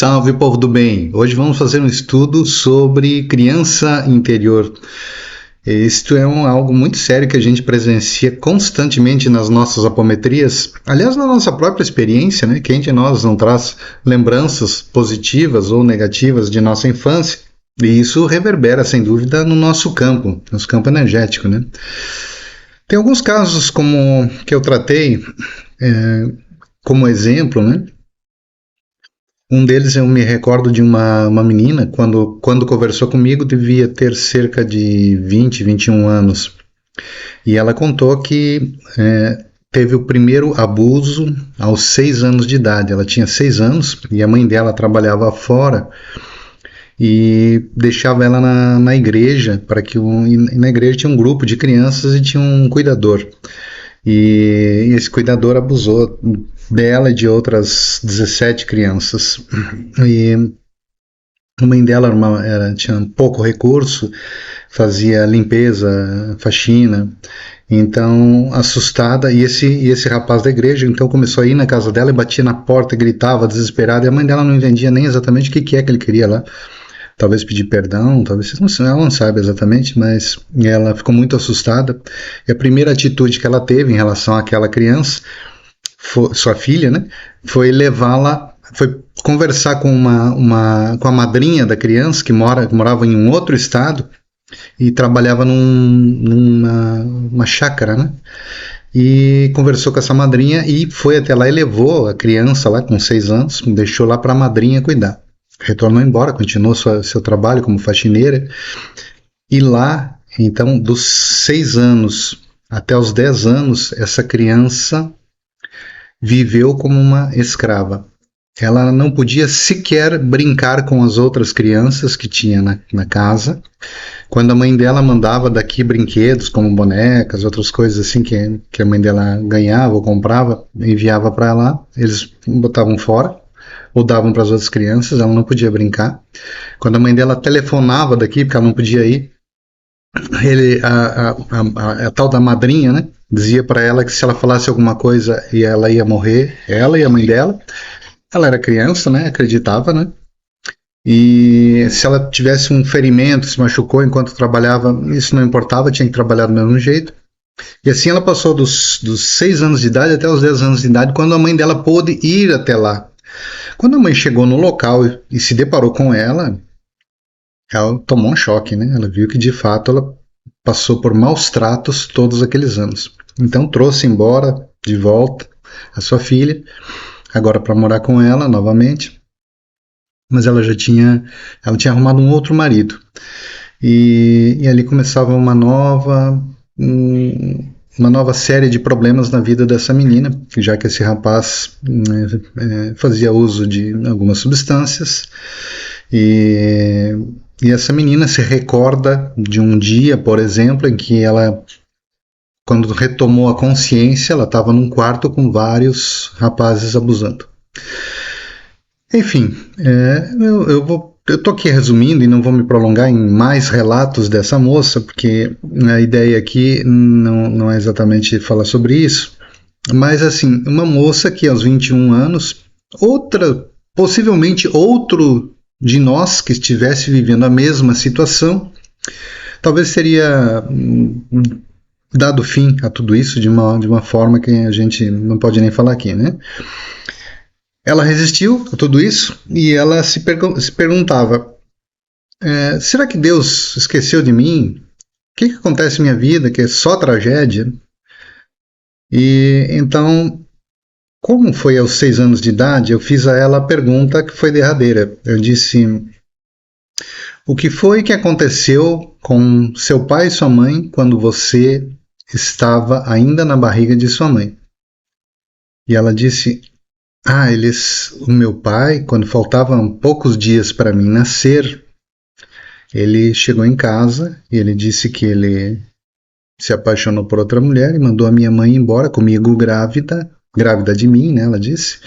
Salve, povo do bem! Hoje vamos fazer um estudo sobre criança interior. Isto é algo muito sério que a gente presencia constantemente nas nossas apometrias. Aliás, na nossa própria experiência, né? Quem de nós não traz lembranças positivas ou negativas de nossa infância? E isso reverbera, sem dúvida, no nosso campo energético, né? Tem alguns casos como que eu tratei como exemplo, né? Um deles eu me recordo de uma menina, quando conversou comigo, devia ter cerca de 20, 21 anos. E ela contou que teve o primeiro abuso aos 6 anos de idade. Ela tinha 6 anos e a mãe dela trabalhava fora e deixava ela na igreja, e na igreja tinha um grupo de crianças e tinha um cuidador. E esse cuidador abusou dela e de outras 17 crianças. E a mãe dela tinha pouco recurso, fazia limpeza, faxina. Então, assustada, e esse rapaz da igreja então começou a ir na casa dela e batia na porta, gritava desesperada, e a mãe dela não entendia nem exatamente o que é que ele queria lá. Talvez pedir perdão, talvez ela não sabe exatamente, mas ela ficou muito assustada. E a primeira atitude que ela teve em relação àquela criança, sua filha, né, foi levá-la, foi conversar com com a madrinha da criança, que morava em um outro estado e trabalhava numa chácara, né? E conversou com essa madrinha e foi até lá e levou a criança lá com 6 anos, deixou lá para a madrinha cuidar. Retornou embora, continuou seu trabalho como faxineira. E lá, então, dos 6 anos até os 10 anos, essa criança viveu como uma escrava. Ela não podia sequer brincar com as outras crianças que tinha na casa. Quando a mãe dela mandava daqui brinquedos, como bonecas, outras coisas assim que a mãe dela ganhava ou comprava, enviava para lá, eles botavam fora ou davam para as outras crianças, ela não podia brincar. Quando a mãe dela telefonava daqui, porque ela não podia ir, a tal da madrinha, né, dizia para ela que se ela falasse alguma coisa ela ia morrer, ela e a mãe dela. Ela era criança, né, acreditava, né, e se ela tivesse um ferimento, se machucou enquanto trabalhava, isso não importava, tinha que trabalhar do mesmo jeito. E assim ela passou dos 6 anos de idade até os 10 anos de idade, quando a mãe dela pôde ir até lá. Quando a mãe chegou no local e se deparou com ela tomou um choque, né? Ela viu que de fato ela passou por maus tratos todos aqueles anos. Então trouxe embora de volta a sua filha, agora para morar com ela novamente, mas ela tinha arrumado um outro marido. E ali começava uma nova série de problemas na vida dessa menina, já que esse rapaz fazia uso de algumas substâncias. E essa menina se recorda de um dia, por exemplo, em que ela, quando retomou a consciência, ela estava num quarto com vários rapazes abusando. Enfim, eu estou aqui resumindo e não vou me prolongar em mais relatos dessa moça, porque a ideia aqui não é exatamente falar sobre isso, mas assim, uma moça que aos 21 anos, possivelmente outro de nós que estivesse vivendo a mesma situação, talvez teria dado fim a tudo isso de uma forma que a gente não pode nem falar aqui, né? Ela resistiu a tudo isso e ela se perguntava, será que Deus esqueceu de mim? O que acontece em minha vida que é só tragédia? E então, como foi aos 6 anos de idade, eu fiz a ela a pergunta que foi derradeira. Eu disse, o que foi que aconteceu com seu pai e sua mãe quando você estava ainda na barriga de sua mãe? E ela disse, o meu pai, quando faltavam poucos dias para mim nascer, ele chegou em casa e ele disse que ele se apaixonou por outra mulher e mandou a minha mãe embora comigo grávida de mim, né, ela disse,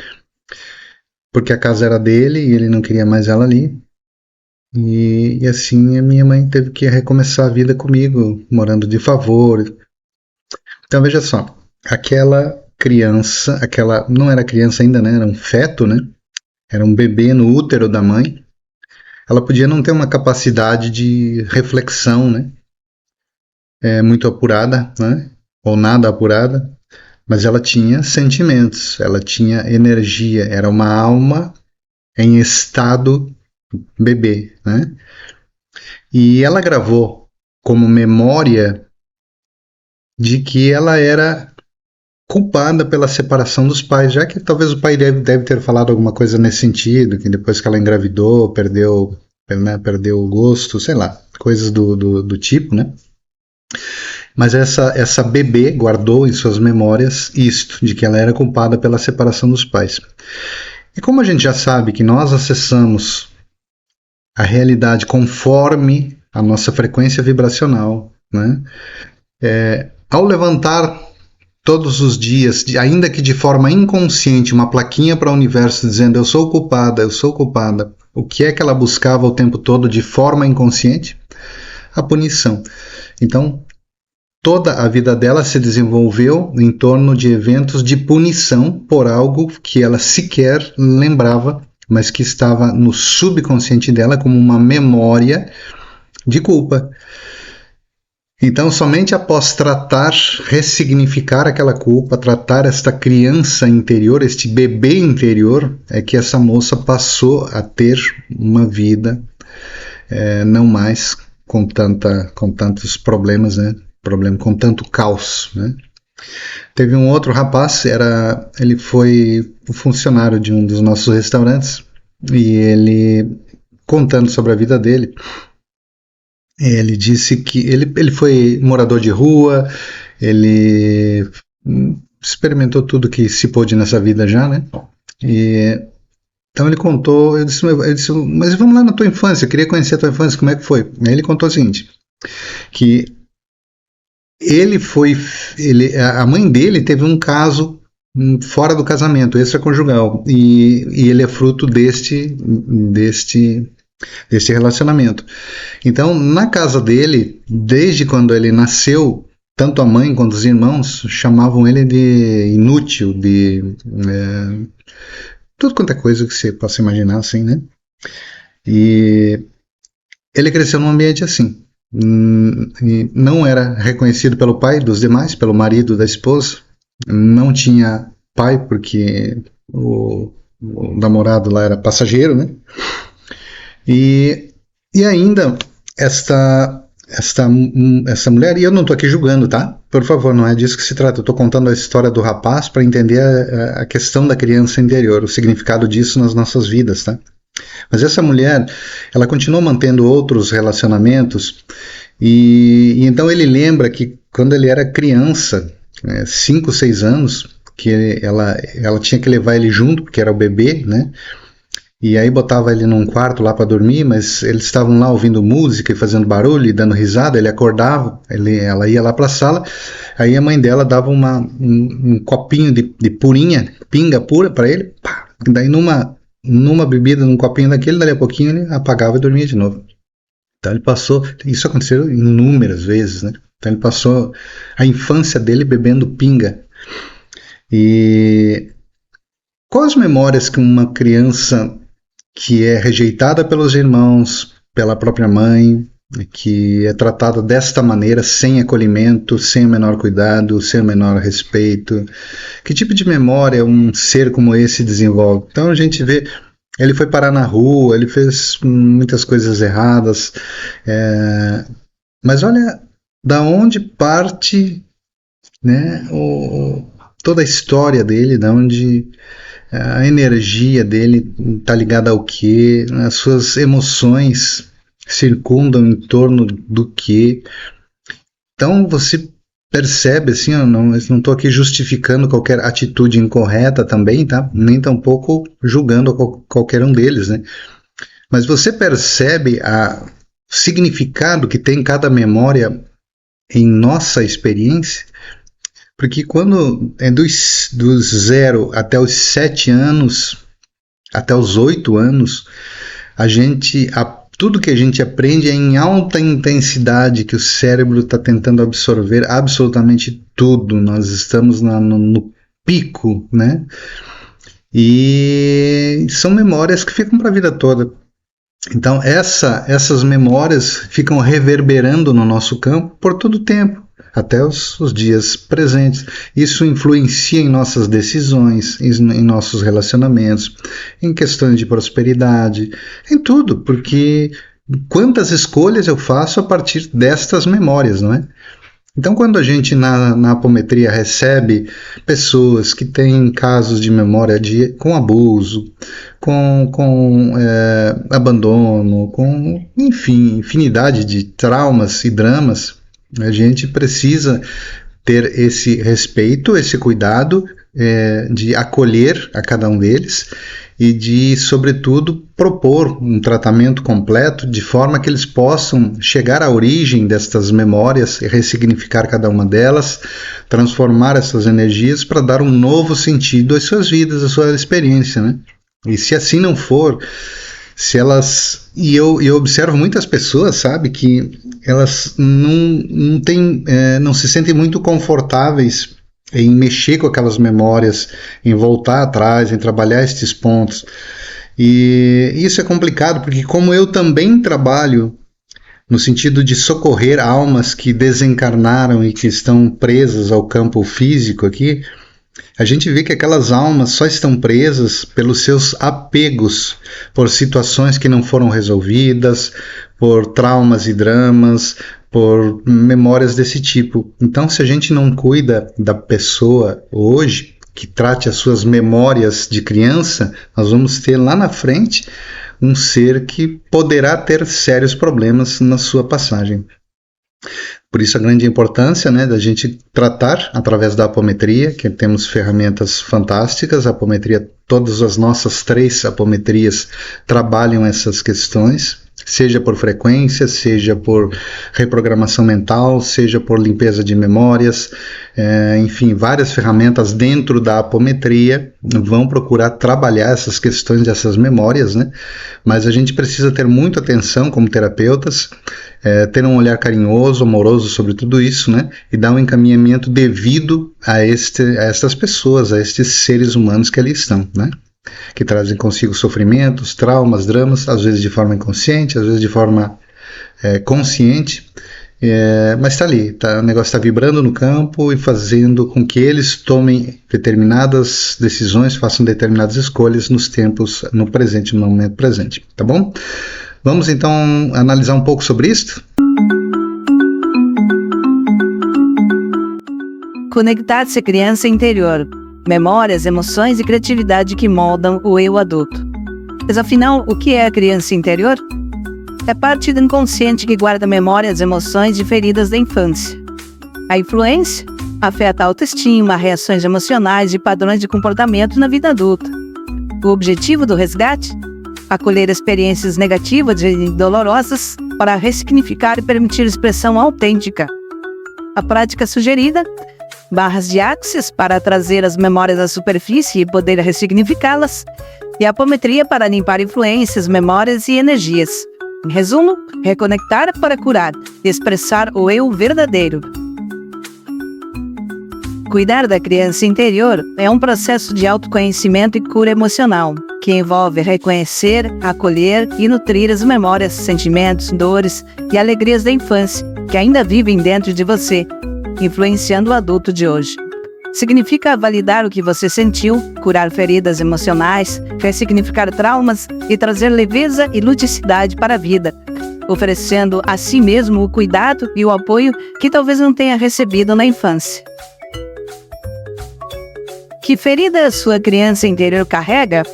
porque a casa era dele e ele não queria mais ela ali. E assim a minha mãe teve que recomeçar a vida comigo, morando de favor. Então veja só, aquela criança, não era criança ainda, né, era um feto, né, era um bebê no útero da mãe. Ela podia não ter uma capacidade de reflexão, né? Muito apurada, né? Ou nada apurada, mas ela tinha sentimentos, ela tinha energia, era uma alma em estado bebê, né? E ela gravou como memória de que ela era culpada pela separação dos pais, já que talvez o pai deve ter falado alguma coisa nesse sentido, que depois que ela engravidou, perdeu o gosto, sei lá, coisas do tipo, né? Mas essa bebê guardou em suas memórias isto, de que ela era culpada pela separação dos pais. E como a gente já sabe que nós acessamos a realidade conforme a nossa frequência vibracional, né? Ao levantar todos os dias, ainda que de forma inconsciente, uma plaquinha para o universo dizendo eu sou culpada, o que é que ela buscava o tempo todo de forma inconsciente? A punição. Então, toda a vida dela se desenvolveu em torno de eventos de punição por algo que ela sequer lembrava, mas que estava no subconsciente dela como uma memória de culpa. Então, somente após tratar, ressignificar aquela culpa, tratar esta criança interior, este bebê interior, é que essa moça passou a ter uma vida não mais com tantos problemas, né? Com tanto caos, né? Teve um outro rapaz, ele foi o funcionário de um dos nossos restaurantes, e ele, contando sobre a vida dele, ele disse que ele foi morador de rua, ele experimentou tudo que se pôde nessa vida já, né? Então ele contou, eu disse, mas vamos lá na tua infância, eu queria conhecer a tua infância, como é que foi? Aí ele contou o seguinte, que a mãe dele teve um caso fora do casamento, extraconjugal, e ele é fruto deste relacionamento. Então, na casa dele, desde quando ele nasceu, tanto a mãe quanto os irmãos chamavam ele de inútil, tudo quanto é coisa que você possa imaginar, assim, né? E ele cresceu num ambiente assim. E não era reconhecido pelo pai dos demais, pelo marido da esposa, não tinha pai porque o namorado lá era passageiro, né? E ainda esta mulher, e eu não estou aqui julgando, tá? Por favor, não é disso que se trata. Eu estou contando a história do rapaz para entender a questão da criança interior, o significado disso nas nossas vidas, tá? Mas essa mulher, ela continuou mantendo outros relacionamentos e então ele lembra que quando ele era criança, 5, 6 anos, que ela tinha que levar ele junto, porque era o bebê, né? E aí botava ele num quarto lá para dormir, mas eles estavam lá ouvindo música e fazendo barulho e dando risada, ele acordava, ela ia lá para a sala, aí a mãe dela dava um copinho de purinha, pinga pura para ele, pá, daí numa bebida, num copinho daquele, dali a pouquinho ele apagava e dormia de novo. Então ele passou, isso aconteceu inúmeras vezes, né? Então ele passou a infância dele bebendo pinga. E quais as memórias que uma criança que é rejeitada pelos irmãos, pela própria mãe, que é tratada desta maneira, sem acolhimento, sem o menor cuidado, sem o menor respeito, que tipo de memória um ser como esse desenvolve? Então a gente vê, ele foi parar na rua, ele fez muitas coisas erradas, mas olha da onde parte, né, toda a história dele, da onde a energia dele está ligada ao que, as suas emoções circundam em torno do que. Então você percebe, assim, eu não estou aqui justificando qualquer atitude incorreta também, tá? Nem tampouco julgando qualquer um deles, né? Mas você percebe o significado que tem cada memória em nossa experiência, porque quando é dos 0 até os 7 anos, até os 8 anos, tudo que a gente aprende é em alta intensidade, que o cérebro está tentando absorver absolutamente tudo. Nós estamos no pico, né? E são memórias que ficam para a vida toda. Então essas memórias ficam reverberando no nosso campo por todo o tempo, até os dias presentes. Isso influencia em nossas decisões, em nossos relacionamentos, em questões de prosperidade, em tudo, porque quantas escolhas eu faço a partir destas memórias, não é? Então, quando a gente na apometria recebe pessoas que têm casos de memória com abuso, com abandono, com, enfim, infinidade de traumas e dramas, a gente precisa ter esse respeito, esse cuidado de acolher a cada um deles e de, sobretudo, propor um tratamento completo de forma que eles possam chegar à origem destas memórias e ressignificar cada uma delas, transformar essas energias para dar um novo sentido às suas vidas, à sua experiência, né? E se assim não for, se elas... E eu observo muitas pessoas, sabe, que elas não se sentem muito confortáveis em mexer com aquelas memórias, em voltar atrás, em trabalhar estes pontos. E isso é complicado, porque como eu também trabalho no sentido de socorrer almas que desencarnaram e que estão presas ao campo físico aqui, a gente vê que aquelas almas só estão presas pelos seus apegos, por situações que não foram resolvidas, por traumas e dramas, por memórias desse tipo. Então, se a gente não cuida da pessoa hoje, que trate as suas memórias de criança, nós vamos ter lá na frente um ser que poderá ter sérios problemas na sua passagem. Por isso a grande importância, né, da gente tratar através da apometria, que temos ferramentas fantásticas. A apometria, todas as nossas 3 apometrias trabalham essas questões, seja por frequência, seja por reprogramação mental, seja por limpeza de memórias, enfim, várias ferramentas dentro da apometria vão procurar trabalhar essas questões dessas memórias, né? Mas a gente precisa ter muita atenção como terapeutas, ter um olhar carinhoso, amoroso sobre tudo isso, né? E dar um encaminhamento devido a estas pessoas, a estes seres humanos que ali estão, né? Que trazem consigo sofrimentos, traumas, dramas, às vezes de forma inconsciente, às vezes de forma consciente, mas está ali, o negócio está vibrando no campo e fazendo com que eles tomem determinadas decisões, façam determinadas escolhas no presente, no momento presente, tá bom? Vamos então analisar um pouco sobre isso? Conectar-se à criança interior. Memórias, emoções e criatividade que moldam o eu adulto. Mas afinal, o que é a criança interior? É parte do inconsciente que guarda memórias, emoções e feridas da infância. A influência afeta a autoestima, reações emocionais e padrões de comportamento na vida adulta. O objetivo do resgate? Acolher experiências negativas e dolorosas para ressignificar e permitir expressão autêntica. A prática sugerida: barras de axis para trazer as memórias à superfície e poder ressignificá-las, e a apometria para limpar influências, memórias e energias. Em resumo, reconectar para curar e expressar o eu verdadeiro. Cuidar da criança interior é um processo de autoconhecimento e cura emocional, que envolve reconhecer, acolher e nutrir as memórias, sentimentos, dores e alegrias da infância que ainda vivem dentro de você, influenciando o adulto de hoje. Significa validar o que você sentiu, curar feridas emocionais, ressignificar traumas e trazer leveza e ludicidade para a vida, oferecendo a si mesmo o cuidado e o apoio que talvez não tenha recebido na infância. Que ferida a sua criança interior carrega?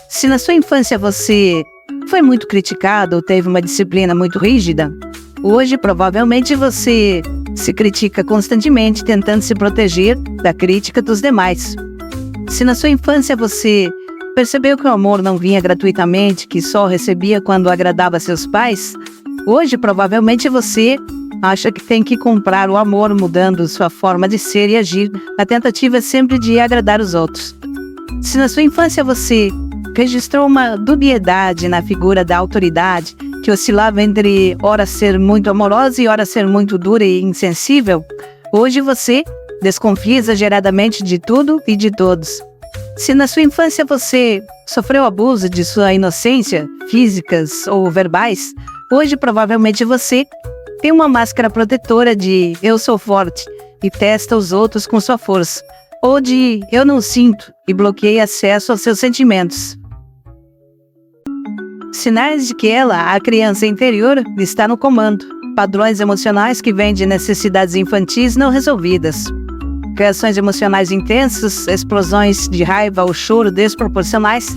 Se na sua infância você foi muito criticado ou teve uma disciplina muito rígida, hoje provavelmente você se critica constantemente tentando se proteger da crítica dos demais. Se na sua infância você percebeu que o amor não vinha gratuitamente, que só recebia quando agradava seus pais, hoje provavelmente você acha que tem que comprar o amor mudando sua forma de ser e agir na tentativa sempre de agradar os outros. Se na sua infância você registrou uma dubiedade na figura da autoridade, que oscilava entre ora ser muito amorosa e ora ser muito dura e insensível, hoje você desconfia exageradamente de tudo e de todos. Se na sua infância você sofreu abuso de sua inocência, físicas ou verbais, hoje provavelmente você tem uma máscara protetora de "eu sou forte" e testa os outros com sua força, ou de "eu não sinto" e bloqueia acesso aos seus sentimentos. Sinais de que ela, a criança interior, está no comando. Padrões emocionais que vêm de necessidades infantis não resolvidas. Reações emocionais intensas, explosões de raiva ou choro desproporcionais,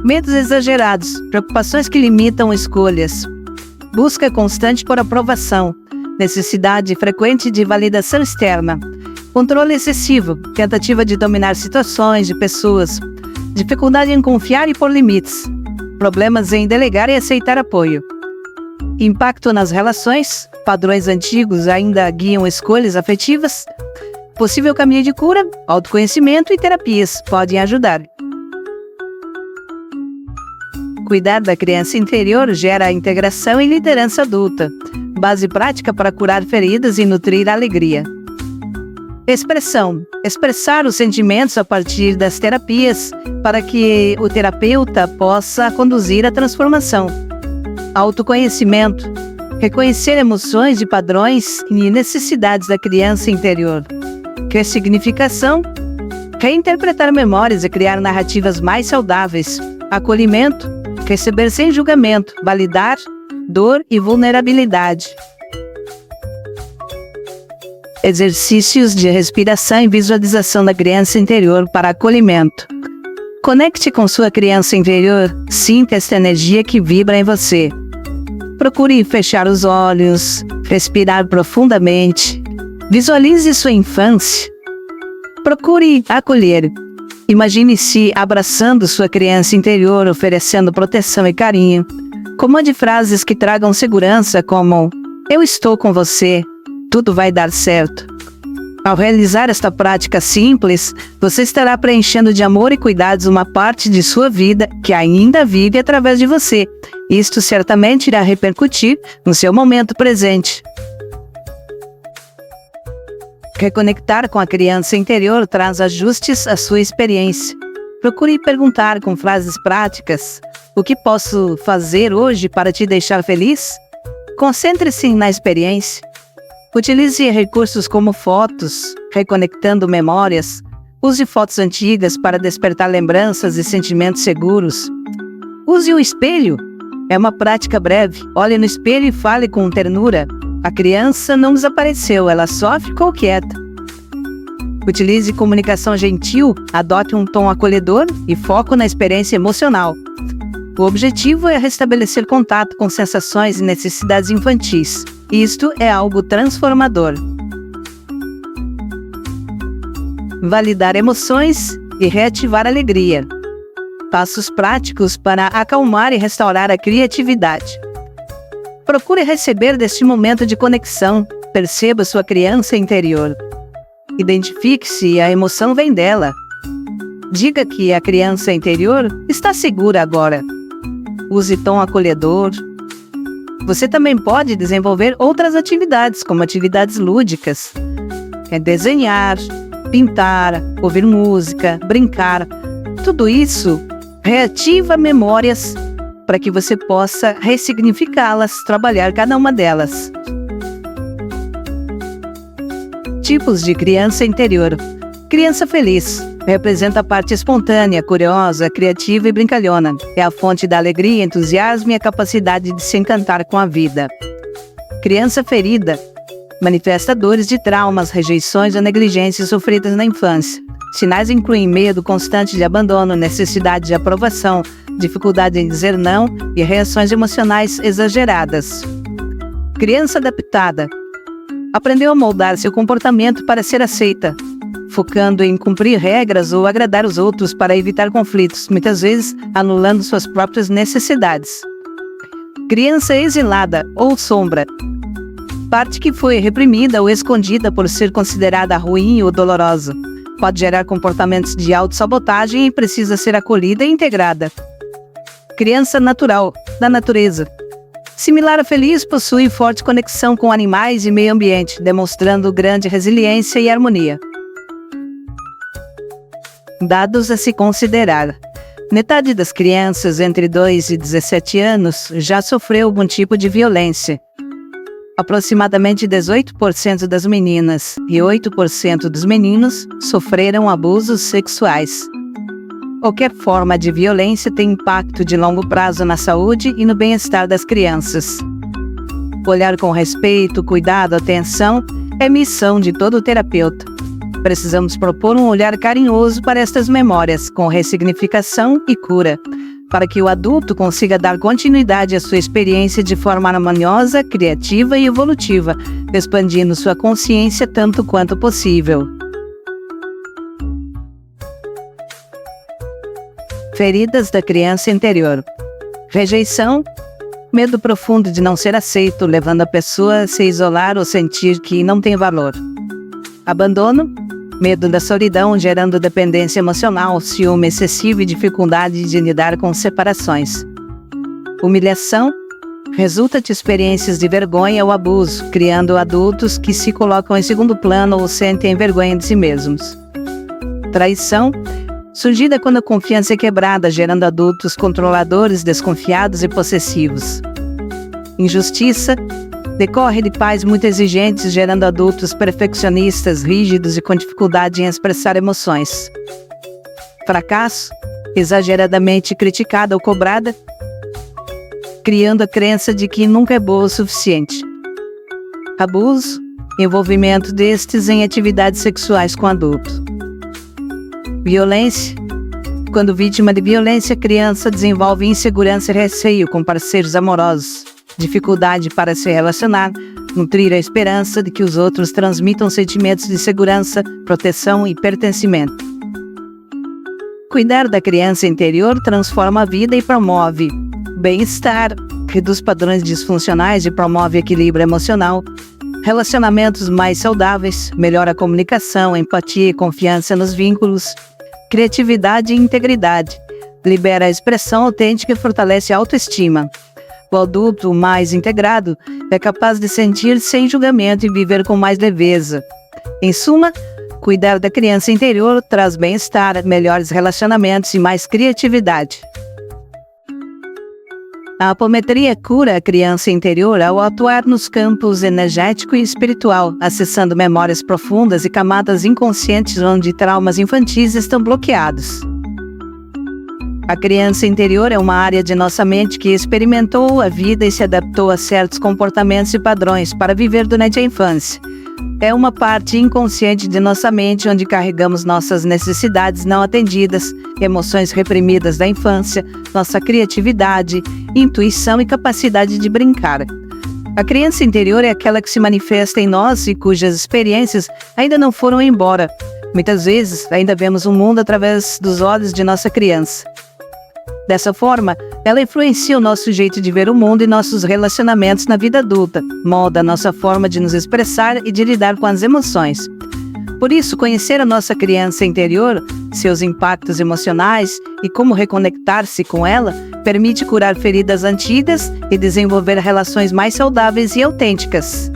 medos exagerados, preocupações que limitam escolhas. Busca constante por aprovação, necessidade frequente de validação externa, controle excessivo, tentativa de dominar situações de pessoas, dificuldade em confiar e pôr limites, problemas em delegar e aceitar apoio. Impacto nas relações, padrões antigos ainda guiam escolhas afetivas. Possível caminho de cura, autoconhecimento e terapias podem ajudar. Cuidar da criança interior gera integração e liderança adulta, base prática para curar feridas e nutrir alegria. Expressão. Expressar os sentimentos a partir das terapias para que o terapeuta possa conduzir a transformação. Autoconhecimento. Reconhecer emoções e padrões e necessidades da criança interior. Ressignificação. Reinterpretar memórias e criar narrativas mais saudáveis. Acolhimento. Receber sem julgamento, validar dor e vulnerabilidade. Exercícios de respiração e visualização da criança interior para acolhimento. Conecte com sua criança interior, sinta esta energia que vibra em você. Procure fechar os olhos, respirar profundamente. Visualize sua infância. Procure acolher. Imagine-se abraçando sua criança interior, oferecendo proteção e carinho. Comande frases que tragam segurança, como "eu estou com você, tudo vai dar certo". Ao realizar esta prática simples, você estará preenchendo de amor e cuidados uma parte de sua vida que ainda vive através de você. Isto certamente irá repercutir no seu momento presente. Reconectar com a criança interior traz ajustes à sua experiência. Procure perguntar com frases práticas: "O que posso fazer hoje para te deixar feliz?" Concentre-se na experiência. Utilize recursos como fotos, reconectando memórias. Use fotos antigas para despertar lembranças e sentimentos seguros. Use o espelho. É uma prática breve. Olhe no espelho e fale com ternura. A criança não desapareceu, ela só ficou quieta. Utilize comunicação gentil, adote um tom acolhedor e foco na experiência emocional. O objetivo é restabelecer contato com sensações e necessidades infantis. Isto é algo transformador. Validar emoções e reativar alegria. Passos práticos para acalmar e restaurar a criatividade. Procure receber deste momento de conexão. Perceba sua criança interior. Identifique se a emoção vem dela. Diga que a criança interior está segura agora. Use tom acolhedor. Você também pode desenvolver outras atividades, como atividades lúdicas. Desenhar, pintar, ouvir música, brincar. Tudo isso reativa memórias para que você possa ressignificá-las, trabalhar cada uma delas. Tipos de criança interior. Criança feliz. Representa a parte espontânea, curiosa, criativa e brincalhona. É a fonte da alegria, entusiasmo e a capacidade de se encantar com a vida. Criança ferida. Manifesta dores de traumas, rejeições ou negligências sofridas na infância. Sinais incluem medo constante de abandono, necessidade de aprovação, dificuldade em dizer não e reações emocionais exageradas. Criança adaptada. Aprendeu a moldar seu comportamento para ser aceita, focando em cumprir regras ou agradar os outros para evitar conflitos, muitas vezes anulando suas próprias necessidades. Criança exilada ou sombra. Parte que foi reprimida ou escondida por ser considerada ruim ou dolorosa. Pode gerar comportamentos de autossabotagem e precisa ser acolhida e integrada. Criança natural, da natureza. Similar a feliz, possui forte conexão com animais e meio ambiente, demonstrando grande resiliência e harmonia. Dados a se considerar. Metade das crianças entre 2 e 17 anos já sofreu algum tipo de violência. Aproximadamente 18% das meninas e 8% dos meninos sofreram abusos sexuais. Qualquer forma de violência tem impacto de longo prazo na saúde e no bem-estar das crianças. Olhar com respeito, cuidado, atenção é missão de todo terapeuta. Precisamos propor um olhar carinhoso para estas memórias, com ressignificação e cura, para que o adulto consiga dar continuidade à sua experiência de forma harmoniosa, criativa e evolutiva, expandindo sua consciência tanto quanto possível. Feridas da criança interior. Rejeição, medo profundo de não ser aceito, levando a pessoa a se isolar ou sentir que não tem valor. Abandono, medo da solidão, gerando dependência emocional, ciúme excessivo e dificuldade de lidar com separações. Humilhação, resulta de experiências de vergonha ou abuso, criando adultos que se colocam em segundo plano ou sentem vergonha de si mesmos. Traição, surgida quando a confiança é quebrada, gerando adultos controladores, desconfiados e possessivos. Injustiça, decorre de pais muito exigentes, gerando adultos perfeccionistas, rígidos e com dificuldade em expressar emoções. Fracasso, exageradamente criticada ou cobrada, criando a crença de que nunca é boa o suficiente. Abuso, envolvimento destes em atividades sexuais com adulto. Violência, quando vítima de violência, a criança desenvolve insegurança e receio com parceiros amorosos, dificuldade para se relacionar, nutrir a esperança de que os outros transmitam sentimentos de segurança, proteção e pertencimento. Cuidar da criança interior transforma a vida e promove bem-estar, reduz padrões disfuncionais e promove equilíbrio emocional, relacionamentos mais saudáveis, melhora a comunicação, empatia e confiança nos vínculos, criatividade e integridade, libera a expressão autêntica e fortalece a autoestima. O adulto mais integrado é capaz de sentir sem julgamento e viver com mais leveza. Em suma, cuidar da criança interior traz bem-estar, melhores relacionamentos e mais criatividade. A apometria cura a criança interior ao atuar nos campos energético e espiritual, acessando memórias profundas e camadas inconscientes onde traumas infantis estão bloqueados. A criança interior é uma área de nossa mente que experimentou a vida e se adaptou a certos comportamentos e padrões para viver durante a infância. É uma parte inconsciente de nossa mente onde carregamos nossas necessidades não atendidas, emoções reprimidas da infância, nossa criatividade, intuição e capacidade de brincar. A criança interior é aquela que se manifesta em nós e cujas experiências ainda não foram embora. Muitas vezes, ainda vemos o mundo através dos olhos de nossa criança. Dessa forma, ela influencia o nosso jeito de ver o mundo e nossos relacionamentos na vida adulta, molda a nossa forma de nos expressar e de lidar com as emoções. Por isso, conhecer a nossa criança interior, seus impactos emocionais e como reconectar-se com ela, permite curar feridas antigas e desenvolver relações mais saudáveis e autênticas.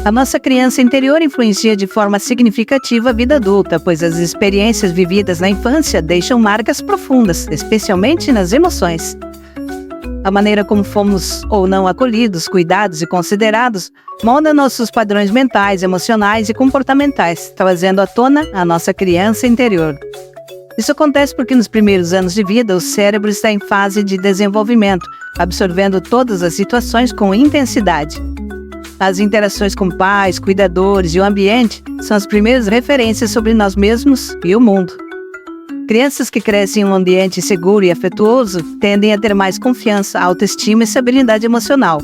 A nossa criança interior influencia de forma significativa a vida adulta, pois as experiências vividas na infância deixam marcas profundas, especialmente nas emoções. A maneira como fomos ou não acolhidos, cuidados e considerados molda nossos padrões mentais, emocionais e comportamentais, trazendo à tona a nossa criança interior. Isso acontece porque nos primeiros anos de vida o cérebro está em fase de desenvolvimento, absorvendo todas as situações com intensidade. As interações com pais, cuidadores e o ambiente são as primeiras referências sobre nós mesmos e o mundo. Crianças que crescem em um ambiente seguro e afetuoso tendem a ter mais confiança, autoestima e estabilidade emocional.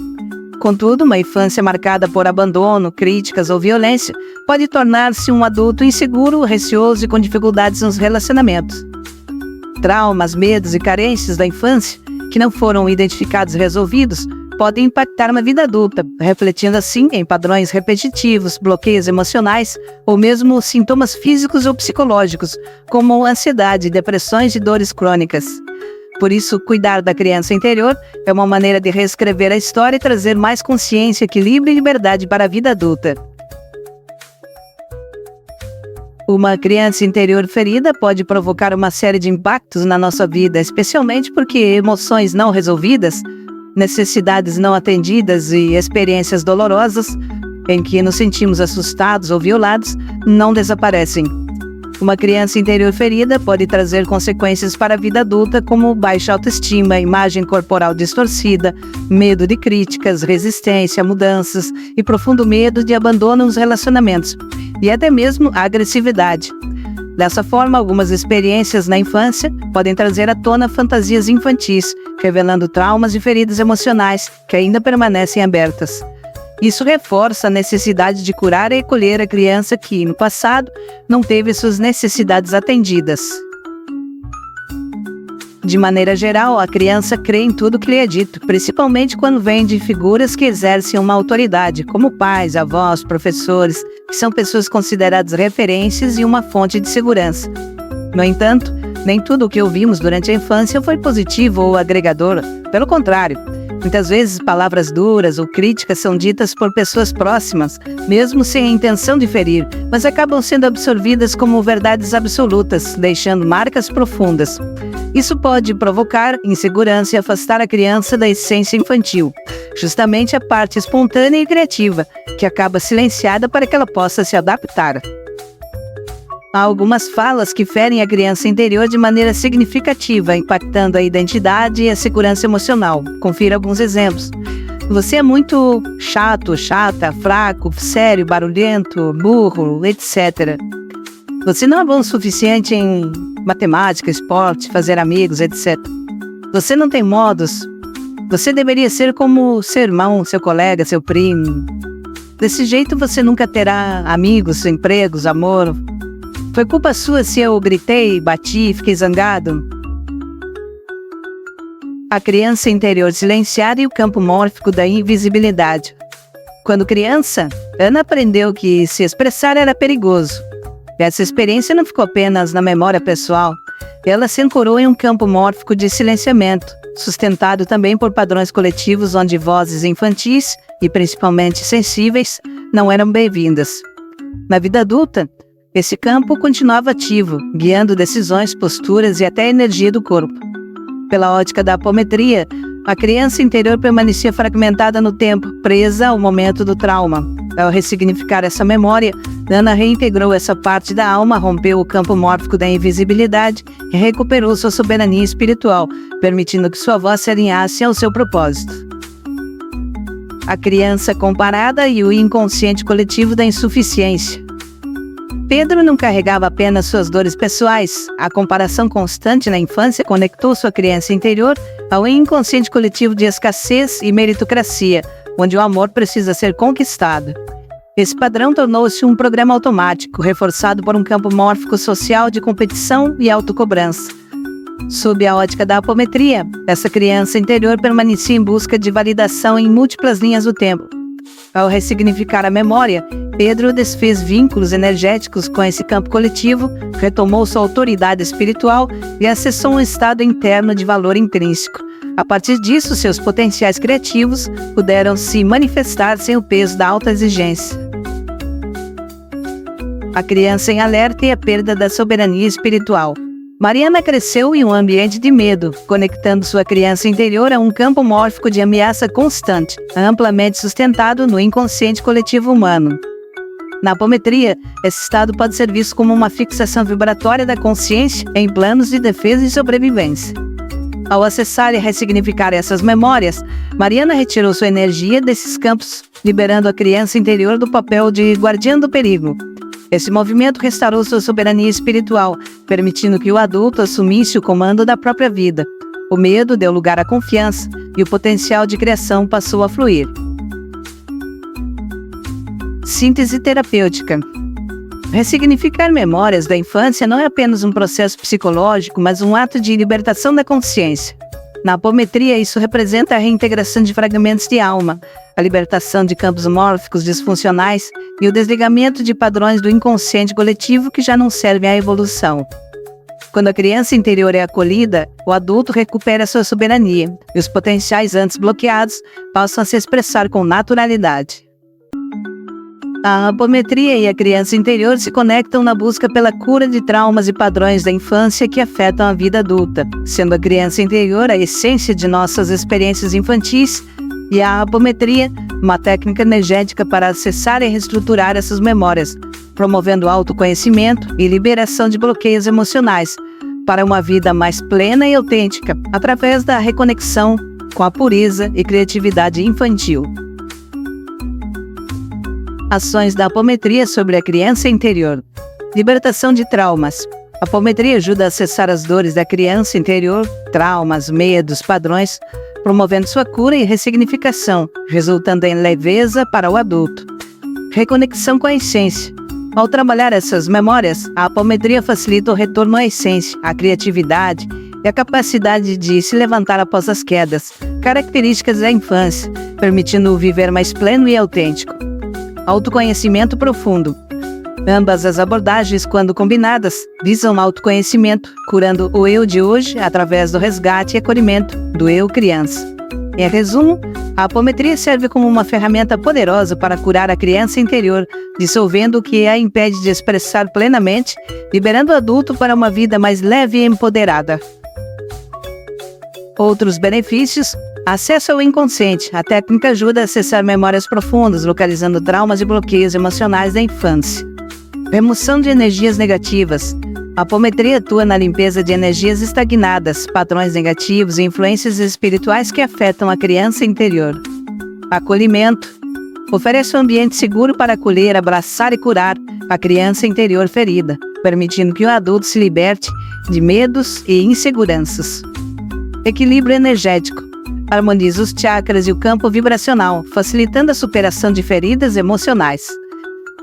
Contudo, uma infância marcada por abandono, críticas ou violência pode tornar-se um adulto inseguro, receoso e com dificuldades nos relacionamentos. Traumas, medos e carências da infância, que não foram identificados e resolvidos, podem impactar na vida adulta, refletindo assim em padrões repetitivos, bloqueios emocionais ou mesmo sintomas físicos ou psicológicos, como ansiedade, depressões e dores crônicas. Por isso, cuidar da criança interior é uma maneira de reescrever a história e trazer mais consciência, equilíbrio e liberdade para a vida adulta. Uma criança interior ferida pode provocar uma série de impactos na nossa vida, especialmente porque emoções não resolvidas, necessidades não atendidas e experiências dolorosas, em que nos sentimos assustados ou violados, não desaparecem. Uma criança interior ferida pode trazer consequências para a vida adulta, como baixa autoestima, imagem corporal distorcida, medo de críticas, resistência a mudanças e profundo medo de abandono nos relacionamentos, e até mesmo a agressividade. Dessa forma, algumas experiências na infância podem trazer à tona fantasias infantis, revelando traumas e feridas emocionais que ainda permanecem abertas. Isso reforça a necessidade de curar e acolher a criança que, no passado, não teve suas necessidades atendidas. De maneira geral, a criança crê em tudo que lhe é dito, principalmente quando vem de figuras que exercem uma autoridade, como pais, avós, professores, que são pessoas consideradas referências e uma fonte de segurança. No entanto, nem tudo o que ouvimos durante a infância foi positivo ou agregador. Pelo contrário, muitas vezes palavras duras ou críticas são ditas por pessoas próximas, mesmo sem a intenção de ferir, mas acabam sendo absorvidas como verdades absolutas, deixando marcas profundas. Isso pode provocar insegurança e afastar a criança da essência infantil, justamente a parte espontânea e criativa, que acaba silenciada para que ela possa se adaptar. Há algumas falas que ferem a criança interior de maneira significativa, impactando a identidade e a segurança emocional. Confira alguns exemplos. Você é muito chato, chata, fraco, sério, barulhento, burro, etc. Você não é bom o suficiente em matemática, esporte, fazer amigos, etc. Você não tem modos. Você deveria ser como seu irmão, seu colega, seu primo. Desse jeito você nunca terá amigos, empregos, amor. Foi culpa sua se eu gritei, bati, fiquei zangado? A criança interior silenciada e o campo mórfico da invisibilidade. Quando criança, Ana aprendeu que se expressar era perigoso. Essa experiência não ficou apenas na memória pessoal. Ela se ancorou em um campo mórfico de silenciamento, sustentado também por padrões coletivos onde vozes infantis, e principalmente sensíveis, não eram bem-vindas. Na vida adulta, esse campo continuava ativo, guiando decisões, posturas e até a energia do corpo. Pela ótica da apometria, a criança interior permanecia fragmentada no tempo, presa ao momento do trauma. Ao ressignificar essa memória, Ana reintegrou essa parte da alma, rompeu o campo mórfico da invisibilidade e recuperou sua soberania espiritual, permitindo que sua voz se alinhasse ao seu propósito. A criança comparada e o inconsciente coletivo da insuficiência. Pedro não carregava apenas suas dores pessoais. A comparação constante na infância conectou sua criança interior ao inconsciente coletivo de escassez e meritocracia, onde o amor precisa ser conquistado. Esse padrão tornou-se um programa automático, reforçado por um campo mórfico social de competição e autocobrança. Sob a ótica da apometria, essa criança interior permanecia em busca de validação em múltiplas linhas do tempo. Ao ressignificar a memória, Pedro desfez vínculos energéticos com esse campo coletivo, retomou sua autoridade espiritual e acessou um estado interno de valor intrínseco. A partir disso, seus potenciais criativos puderam se manifestar sem o peso da alta exigência. A criança em alerta e a perda da soberania espiritual. Mariana cresceu em um ambiente de medo, conectando sua criança interior a um campo mórfico de ameaça constante, amplamente sustentado no inconsciente coletivo humano. Na apometria, esse estado pode ser visto como uma fixação vibratória da consciência em planos de defesa e sobrevivência. Ao acessar e ressignificar essas memórias, Mariana retirou sua energia desses campos, liberando a criança interior do papel de guardiã do perigo. Esse movimento restaurou sua soberania espiritual, permitindo que o adulto assumisse o comando da própria vida. O medo deu lugar à confiança e o potencial de criação passou a fluir. Síntese terapêutica. Ressignificar memórias da infância não é apenas um processo psicológico, mas um ato de libertação da consciência. Na apometria, isso representa a reintegração de fragmentos de alma, a libertação de campos mórficos disfuncionais e o desligamento de padrões do inconsciente coletivo que já não servem à evolução. Quando a criança interior é acolhida, o adulto recupera sua soberania e os potenciais antes bloqueados passam a se expressar com naturalidade. A apometria e a criança interior se conectam na busca pela cura de traumas e padrões da infância que afetam a vida adulta, sendo a criança interior a essência de nossas experiências infantis e a apometria uma técnica energética para acessar e reestruturar essas memórias, promovendo autoconhecimento e liberação de bloqueios emocionais para uma vida mais plena e autêntica, através da reconexão com a pureza e criatividade infantil. Ações da apometria sobre a criança interior. Libertação de traumas. A apometria ajuda a acessar as dores da criança interior, traumas, medos, padrões, promovendo sua cura e ressignificação, resultando em leveza para o adulto. Reconexão com a essência. Ao trabalhar essas memórias, a apometria facilita o retorno à essência, à criatividade e à capacidade de se levantar após as quedas, características da infância, permitindo-o viver mais pleno e autêntico. Autoconhecimento profundo. Ambas as abordagens, quando combinadas, visam autoconhecimento, curando o eu de hoje através do resgate e acolhimento do eu criança. Em resumo, a apometria serve como uma ferramenta poderosa para curar a criança interior, dissolvendo o que a impede de expressar plenamente, liberando o adulto para uma vida mais leve e empoderada. Outros benefícios. Acesso ao inconsciente. A técnica ajuda a acessar memórias profundas, localizando traumas e bloqueios emocionais da infância. Remoção de energias negativas. A apometria atua na limpeza de energias estagnadas, padrões negativos e influências espirituais que afetam a criança interior. Acolhimento. Oferece um ambiente seguro para acolher, abraçar e curar a criança interior ferida, permitindo que o adulto se liberte de medos e inseguranças. Equilíbrio energético. Harmoniza os chakras e o campo vibracional, facilitando a superação de feridas emocionais.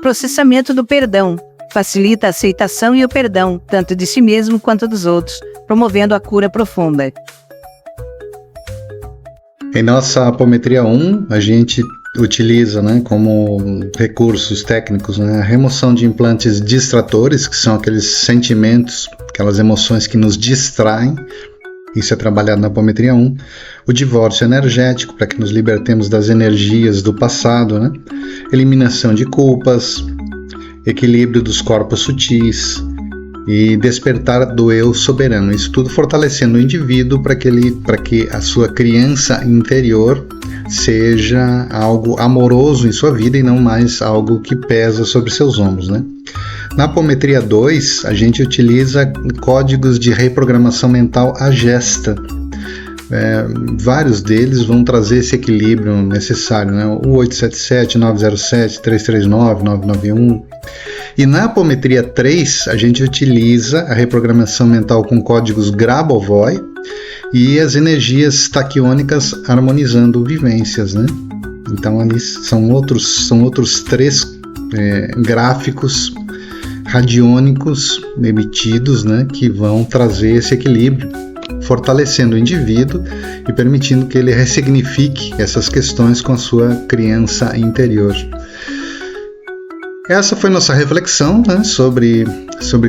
Processamento do perdão. Facilita a aceitação e o perdão, tanto de si mesmo quanto dos outros, promovendo a cura profunda. Em nossa apometria 1, a gente utiliza, como recursos técnicos, a remoção de implantes distratores, que são aqueles sentimentos, aquelas emoções que nos distraem. Isso é trabalhado na apometria 1. O divórcio energético, para que nos libertemos das energias do passado, Eliminação de culpas, equilíbrio dos corpos sutis e despertar do eu soberano. Isso tudo fortalecendo o indivíduo para que a sua criança interior seja algo amoroso em sua vida e não mais algo que pesa sobre seus ombros, Na apometria 2, a gente utiliza códigos de reprogramação mental à gesta. Vários deles vão trazer esse equilíbrio necessário, O 877, 907, 339, 991. E na apometria 3, a gente utiliza a reprogramação mental com códigos Grabovoi e as energias taquiônicas harmonizando vivências, Então ali são outros 3 gráficos radiônicos emitidos, que vão trazer esse equilíbrio, fortalecendo o indivíduo e permitindo que ele ressignifique essas questões com a sua criança interior. Essa foi nossa reflexão sobre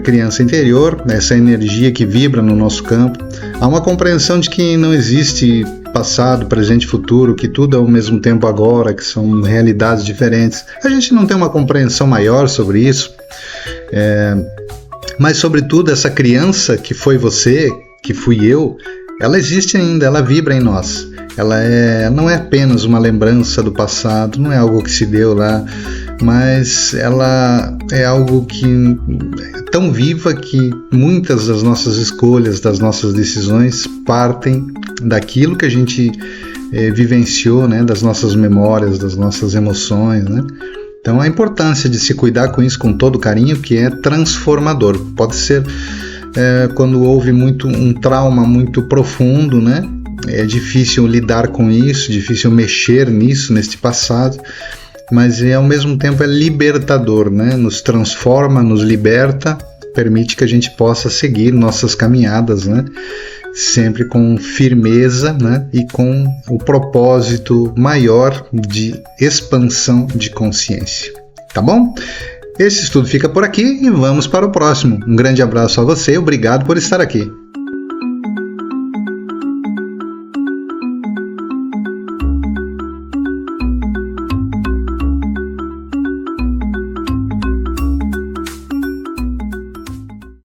criança interior, essa energia que vibra no nosso campo. Há uma compreensão de que não existe passado, presente e futuro, que tudo é ao mesmo tempo agora, que são realidades diferentes. A gente não tem uma compreensão maior sobre isso, mas sobretudo essa criança que foi você, que fui eu, ela existe ainda, ela vibra em nós. Ela não é apenas uma lembrança do passado, não é algo que se deu lá, mas ela é algo que é tão viva que muitas das nossas escolhas, das nossas decisões partem daquilo que a gente vivenciou, das nossas memórias, das nossas emoções, Então a importância de se cuidar com isso com todo carinho, que é transformador. Pode ser quando houve um trauma muito profundo, É difícil lidar com isso, difícil mexer nisso, neste passado, mas ao mesmo tempo é libertador, Nos transforma, nos liberta, permite que a gente possa seguir nossas caminhadas, Sempre com firmeza, E com o propósito maior de expansão de consciência. Tá bom? Esse estudo fica por aqui e vamos para o próximo. Um grande abraço a você, obrigado por estar aqui.